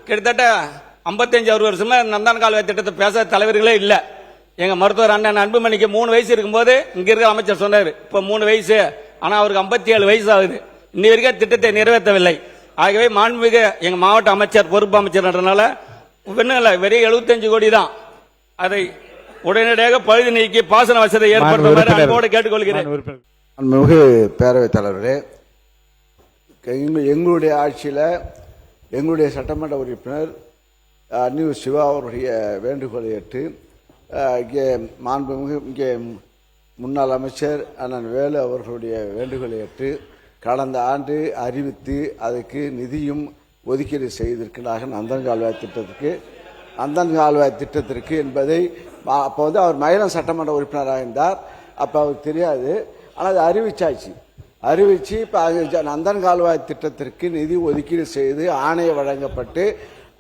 கிட்டத்தட்ட 55-60 வருஷமா நந்தன் கால்வாய் திட்டத்தை பேச தலைவர்களே இல்ல. எங்க மருத்துவர் அண்ணன் அன்புமணிக்கு 3 வயசு இருக்கும்போது இங்க இருக்கிற அமைச்சர் சொன்னாரு, இப்ப 3 வயசு, ஆனா அவருக்கு 57 வயசு ஆகுது, இன்னி வரைக்கும் திட்டத்தை நிறைவேற்றவில்லை. ஆகவே மாண்புமிகு எங்க மாவட்ட அமைச்சர் பொறுப்பு அமைச்சர்ன்றனால வெறும் 75 கோடி தான், அதை உடனடியாக பழுது நீக்கி பாசன வசதியை ஏற்படுத்துமாறு அன்போடு கேட்டுக்கொள்கிறேன். மாண்புமிகு பேரவைத் தலைவரே, எங்களுடைய ஆட்சியில் எங்களுடைய சட்டமன்ற உறுப்பினர் அன்னியூர் சிவா அவருடைய வேண்டுகோளை ஏற்று இங்கே மாண்புமிகு இங்கே முன்னாள் அமைச்சர் அண்ணன் வேலு அவர்களுடைய வேண்டுகோளை ஏற்று கடந்த ஆண்டு அறிவித்து அதுக்கு நிதியும் ஒதுக்கீடு செய்திருக்கிறார்கள் நந்தன் கால்வாய் திட்டத்திற்கு என்பதை அப்போ அவர் மயிலம் சட்டமன்ற உறுப்பினராக இருந்தார், அப்போ அவருக்கு தெரியாது. ஆனால் அது அறிவிச்சு இப்போ நந்தன் கால்வாய் திட்டத்திற்கு நிதி ஒதுக்கீடு செய்து ஆணை வழங்கப்பட்டு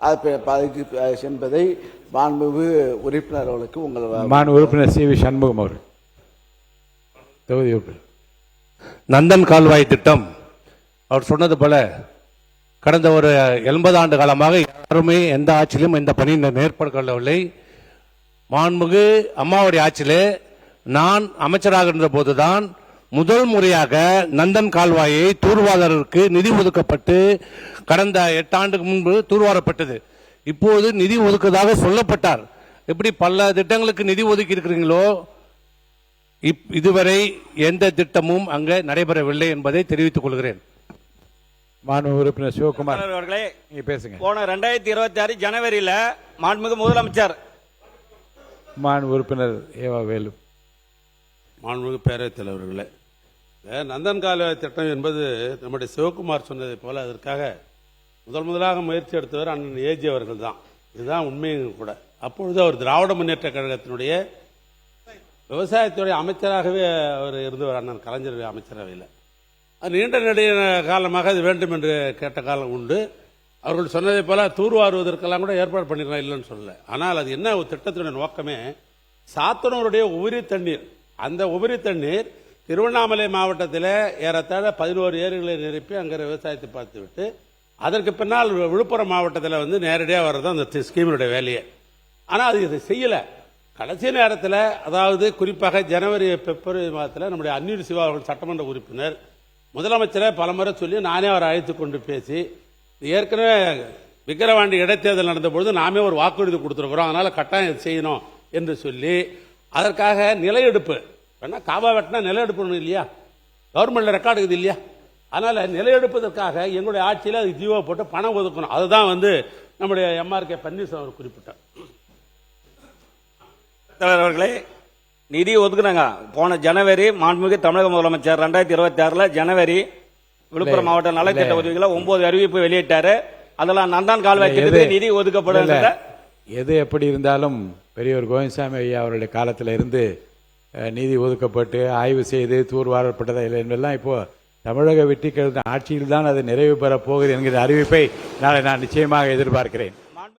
அதுக்கு என்பதை மாண்புமிகு உறுப்பினர் அவர்களுக்கு உங்கள் உறுப்பினர் சி வி சண்முகம் அவர்கள் தொகுதி நந்தன் கால்வாய் திட்டம் அவர் சொன்னது போல கடந்த ஒரு 80 ஆண்டு காலமாக யாருமே எந்த ஆட்சியிலும் இந்த பணி மேற்கொள்ளவில்லை. மாண்புமிகு அம்மாவுடைய ஆட்சியிலே நான் அமைச்சராக இருந்த போதுதான் முதல் முறையாக நந்தன் கால்வாயை தூர்வாரருக்கு நிதி ஒதுக்கப்பட்டு கடந்த 8 ஆண்டுக்கு முன்பு தூர்வாரப்பட்டது. இப்போது நிதி ஒதுக்குவதாக சொல்லப்பட்டார். எப்படி பல திட்டங்களுக்கு நிதி ஒதுக்கி இருக்கிறீங்களோ இதுவரை எந்த திட்டமும் அங்கே நடைபெறவில்லை என்பதை தெரிவித்துக் கொள்கிறேன். மாண்புமிகு உறுப்பினர் சிவகுமார் அவர்களே பேசுங்க. போன 2026 ஜனவரியில மாண்புமிகு முதலமைச்சர் உறுப்பினர் ஏவா வேலு. மாண்புமிகு பேரவைத் தலைவர்களே, நந்தன் கால்வாய் திட்டம் என்பது நம்முடைய சிவகுமார் சொன்னதை போல அதற்காக முதலாக முயற்சி எடுத்தவர் அண்ணன் ஏஜி அவர்கள் தான். இதுதான் உண்மையும் கூட. அப்பொழுது அவர் திராவிட முன்னேற்ற கழகத்தினுடைய விவசாயத்துறை அமைச்சராகவே அவர் இருந்தவர், அண்ணன் கலைஞர் அமைச்சரவையில். நீண்ட நெடிய காலமாக அது வேண்டும் என்று கேட்ட காலம் உண்டு. அவர்கள் சொன்னதை போல தூர்வாருவதற்கெல்லாம் கூட ஏற்பாடு பண்ணிக்கலாம், இல்லைன்னு சொல்லல. ஆனால் அது என்ன ஒரு திட்டத்தினுடைய நோக்கமே சாத்தனூருடைய உபரி தண்ணீர், அந்த உபரி தண்ணீர் திருவண்ணாமலை மாவட்டத்தில் ஏறத்தாழ 11 ஏரிகளை நிரப்பி அங்கே விவசாயத்தை பார்த்து விட்டு அதற்கு பின்னால் விழுப்புரம் மாவட்டத்தில் நேரடியாக வர்றது அந்த ஸ்கீமினுடைய வேலையை. ஆனால் அது இதை செய்யலை. கடைசி நேரத்தில், அதாவது குறிப்பாக ஜனவரி பிப்ரவரி மாதத்தில் நம்முடைய அன்னியூர் சிவா அவர்கள் சட்டமன்ற உறுப்பினர் முதலமைச்சரை பலமுறை சொல்லி நானே அவரை அழைத்து கொண்டு பேசி, ஏற்கனவே விக்கிரவாண்டி இடைத்தேர்தல் நடந்தபொழுது நாமே ஒரு வாக்குறுதி கொடுத்துருக்குறோம், அதனால் கட்டாயம் செய்யணும் என்று சொல்லி அதற்காக நிலையெடுப்பு, வேணா காவா வெட்டினா நிலையெடுப்பு இல்லையா, கவர்மெண்ட்ல ரெக்கார்டு இருக்குது இல்லையா, அதனால நிலையெடுப்பதற்காக எங்களுடைய ஆட்சியில் அதுக்கு ஜீவோ போட்டு பணம் ஒதுக்கணும். அதுதான் நம்முடைய எம்ஆர்கே பன்னீர்செல்வம் குறிப்பிட்டார். தலைவர்களே, நிதி ஒதுக்குனாங்க. போன ஜனவரி மாண்புமிகு தமிழக முதலமைச்சர் 2026 ஜனவரி விழுப்புரம் மாவட்ட நலத்திட்ட உதவிகளை 9 அறிவிப்பு வெளியிட்டாரு. அதெல்லாம் நந்தன் கால்வாய் திட்டத்துக்கு நிதி ஒதுக்கப்படும். எது எப்படி இருந்தாலும் பெரியவர் கோவிந்தசாமி ஐயா அவருடைய காலத்தில் இருந்து நிதி ஒதுக்கப்பட்டு ஆய்வு செய்து தூர்வாரப்பட்டதா இல்லை என்பதெல்லாம் இப்போ தமிழக வெற்றி கழக ஆட்சியில் தான் அது நிறைவு பெறப் போகுது என்கிற அறிவிப்பை நாளை நான் நிச்சயமாக எதிர்பார்க்கிறேன்.